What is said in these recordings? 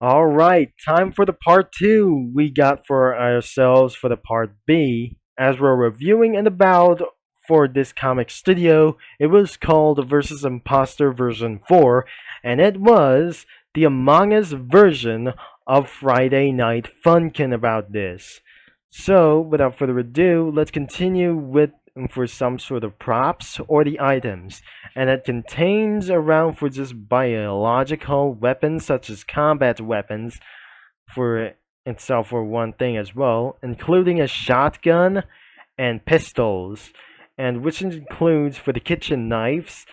Alright, time for the part 2 we got for ourselves for the part B. As we're reviewing and about for this comic studio, it was called Versus Imposter version 4, and it was the Among Us version of Friday Night Funkin' about this. So, without further ado, let's continue with for some sort of props or the items, and it contains around for just biological weapons such as combat weapons for itself for one thing as well, including a shotgun and pistols, and which includes for the kitchen knives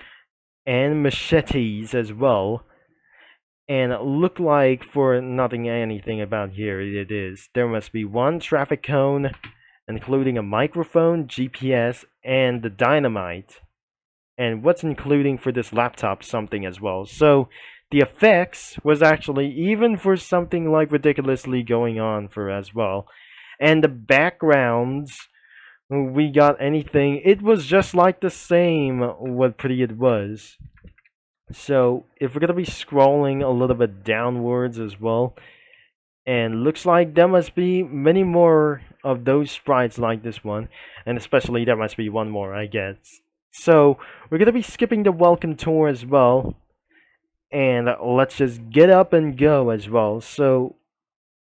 and machetes as well. And look like for nothing anything about here it is. There must be one traffic cone, including a microphone, GPS, and the dynamite. And what's including for this laptop something as well. So the effects was actually even for something like ridiculously going on for as well. And the backgrounds we got anything, it was just like the same what pretty it was. So if we're gonna be scrolling a little bit downwards as well, and looks like there must be many more of those sprites like this one, and especially there must be one more, I guess. So we're gonna be skipping the welcome tour as well, and let's just get up and go as well. So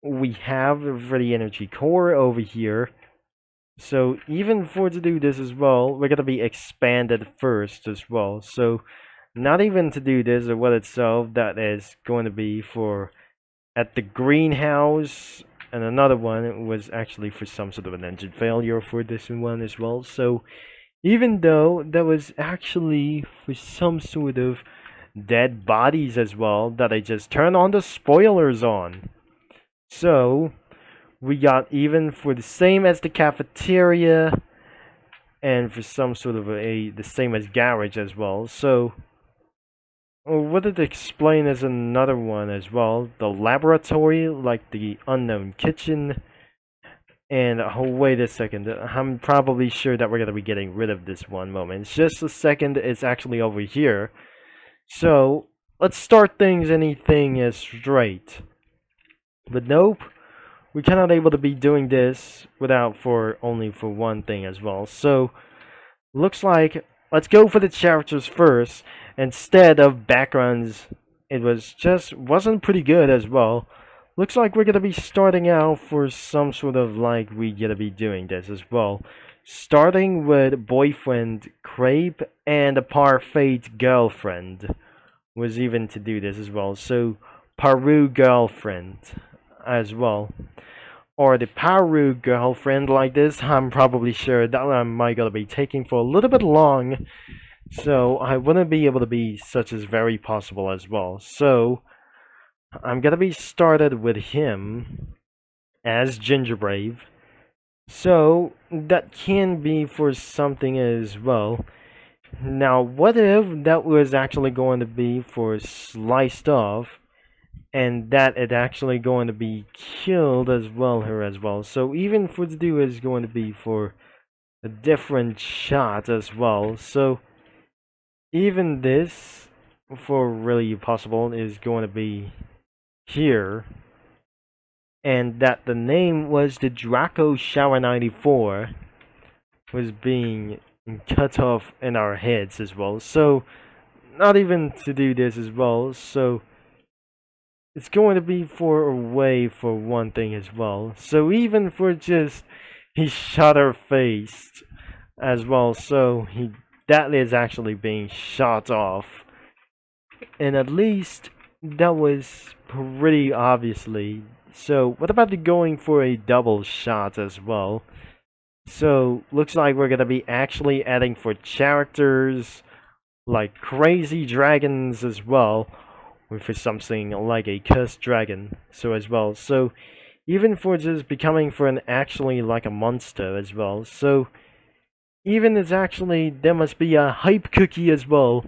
we have for the energy core over here. So even for to do this as well, we're gonna be expanded first as well. So not even to do this or what itself, that is going to be for at the greenhouse, and another one was actually for some sort of an engine failure for this one as well. So even though that was actually for some sort of dead bodies as well, that I just turned on the spoilers on. So we got even for the same as the cafeteria, and for some sort of the same as garage as well. So what it explain as another one as well, the laboratory, like the unknown kitchen. And wait a second, I'm probably sure that we're gonna be getting rid of this one moment. It's just a second, it's actually over here. So let's start things anything as straight. But nope, we cannot able to be doing this without for only for one thing as well. So looks like let's go for the characters first instead of backgrounds. It wasn't pretty good as well. Looks like we're gonna be starting out for some sort of like we gonna be doing this as well. Starting with boyfriend Crepe and a parfait girlfriend was even to do this as well. So Paru girlfriend as well. Or the Paru girlfriend like this, I'm probably sure that I might gonna be taking for a little bit long, so I wouldn't be able to be such as very possible as well. So I'm gonna be started with him as Gingerbrave. So that can be for something as well. Now what if that was actually going to be for sliced off, and that it actually going to be killed as well here as well. So even for the do is going to be for a different shot as well. So even this for really possible is going to be here, and that the name was the Draco Shower 94 was being cut off in our heads as well. So not even to do this as well. So it's going to be for a way for one thing as well. So even for just he shot her face as well. So that is actually being shot off, and at least that was pretty obviously. So what about the going for a double shot as well? So looks like we're gonna be actually adding for characters like crazy dragons as well, for something like a cursed dragon. So as well, so even for just becoming for an actually like a monster as well. So even it's actually there must be a hype cookie as well.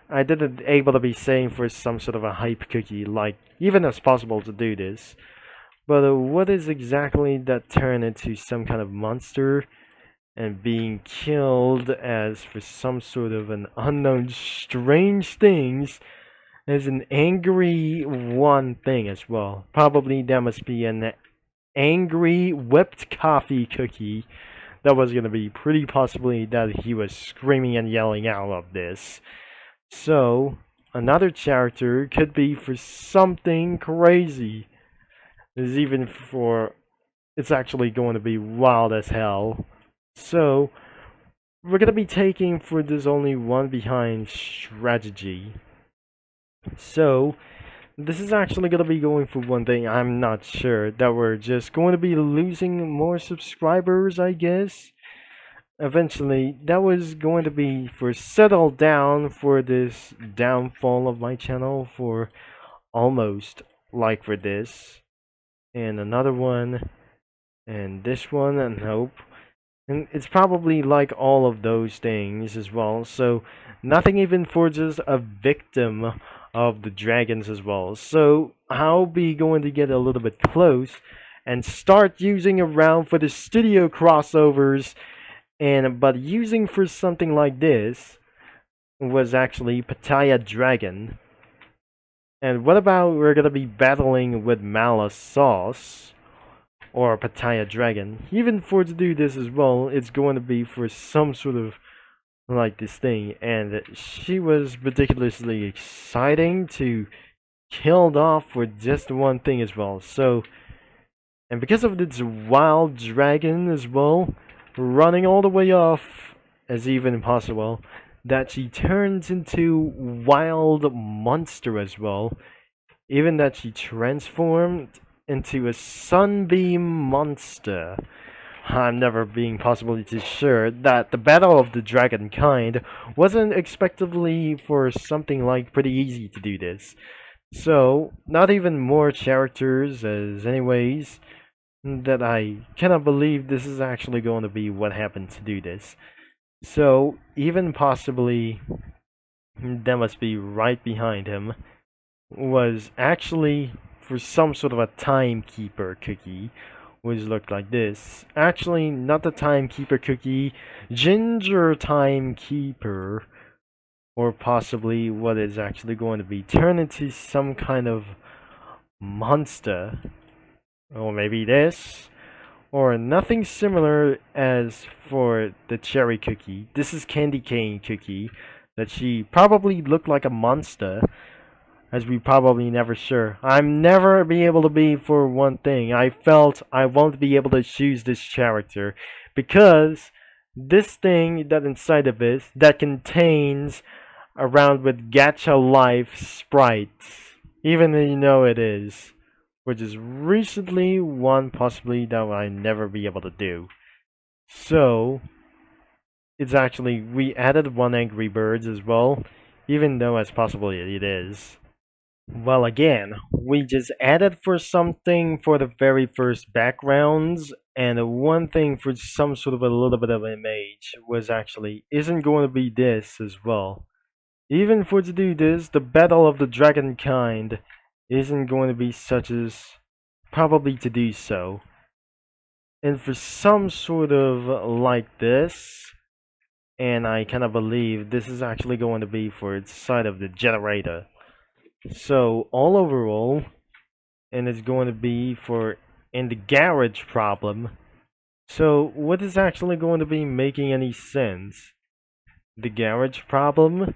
I didn't able to be saying for some sort of a hype cookie, like even it's possible to do this. But what is exactly that turn into some kind of monster and being killed as for some sort of an unknown strange things is an angry one thing as well. Probably that must be an angry whipped coffee cookie that was gonna be pretty possibly that he was screaming and yelling out of this. So another character could be for something crazy. Is even for it's actually going to be wild as hell. So we're gonna be taking for this only one behind strategy. So this is actually gonna be going for one thing. I'm not sure that we're just going to be losing more subscribers, I guess. Eventually, that was going to be for settle down for this downfall of my channel for almost like for this. And another one, and this one, and hope. And it's probably like all of those things as well. So nothing even forges a victim of the dragons as well. So I'll be going to get a little bit close and start using around for the studio crossovers, and but using for something like this was actually Pattaya Dragon. And what about we're gonna be battling with Malice Sauce or Pattaya Dragon? Even for to do this as well, it's going to be for some sort of like this thing, and she was ridiculously exciting to killed off for just one thing as well. So, and because of this wild dragon as well, running all the way off as even possible, that she turns into wild monster as well. Even that she transformed into a sunbeam monster. I'm never being possibly too sure that the battle of the dragon kind wasn't expectedly for something like pretty easy to do this. So, not even more characters as anyways, that I cannot believe this is actually going to be what happened to do this. So, even possibly, that must be right behind him, was actually for some sort of a timekeeper cookie, which looked like this. Actually, not the timekeeper cookie, ginger timekeeper, or possibly what is actually going to be turned into some kind of monster, or maybe this, or nothing similar as for the cherry cookie. This is candy cane cookie, that she probably looked like a monster, as we probably never sure. I'm never be able to be for one thing. I felt I won't be able to choose this character because this thing that inside of it that contains around with gacha life sprites, even though you know it is, which is recently one possibly that I never be able to do. So it's actually we added one Angry Birds as well, even though as possibly it is. Well, again, we just added for something for the very first backgrounds, and one thing for some sort of a little bit of image was actually isn't going to be this as well. Even for to do this, the battle of the dragon kind isn't going to be such as probably to do so. And for some sort of like this, and I cannot believe this is actually going to be for its side of the generator. So all overall, and it's going to be for in the garage problem. So what is actually going to be making any sense? The garage problem?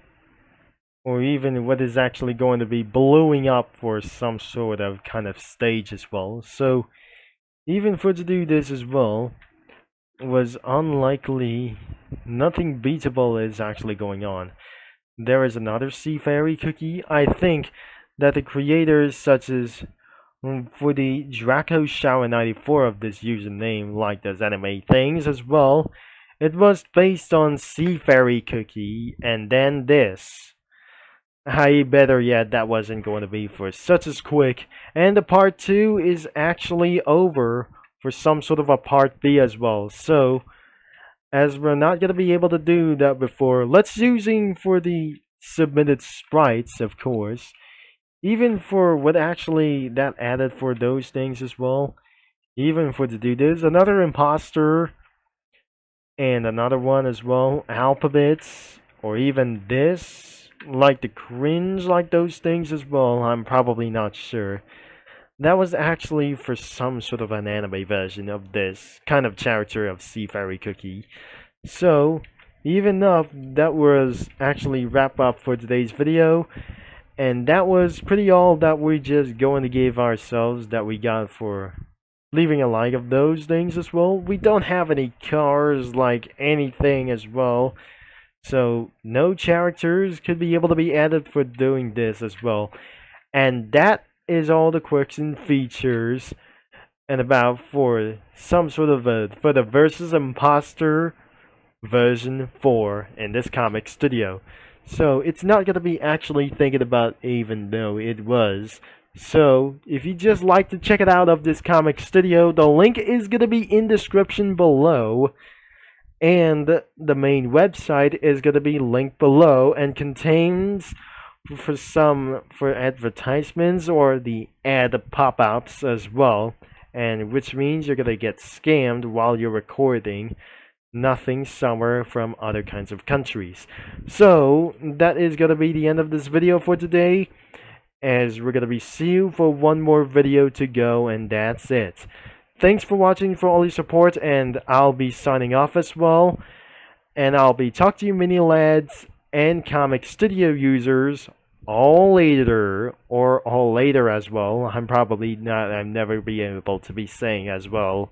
Or even what is actually going to be blowing up for some sort of kind of stage as well. So even for to do this as well was unlikely. Nothing beatable is actually going on. There is another Sea Fairy cookie. I think that the creators such as for the Draco Shower 94 of this username like those anime things as well, it was based on Sea Fairy cookie and then this. I better yet that wasn't going to be for such as quick, and the part 2 is actually over for some sort of a part B as well. So as we're not going to be able to do that before, let's using for the submitted sprites, of course, even for what actually that added for those things as well, even for to do this, another imposter, and another one as well, alphabets, or even this, like the cringe like those things as well, I'm probably not sure. That was actually for some sort of an anime version of this kind of character of Sea Fairy Cookie. So, even up, that was actually wrap up for today's video. And that was pretty all that we just going to give ourselves that we got for leaving a like of those things as well. We don't have any cars like anything as well. So no characters could be able to be added for doing this as well. And that is all the quirks and features and about for some sort of for the versus imposter version 4 in this comic studio. So it's not gonna be actually thinking about even though it was. So if you just like to check it out of this comic studio, the link is gonna be in description below. And the main website is gonna be linked below and contains for advertisements or the ad pop-ups as well, and which means you're gonna get scammed while you're recording. Nothing somewhere from other kinds of countries. So that is gonna be the end of this video for today, as we're gonna be see you for one more video to go, and that's it. Thanks for watching, for all your support, and I'll be signing off as well. And I'll be talking to you mini lads and comic studio users all later, or all later as well. I'm probably not, I'm never be able to be saying as well.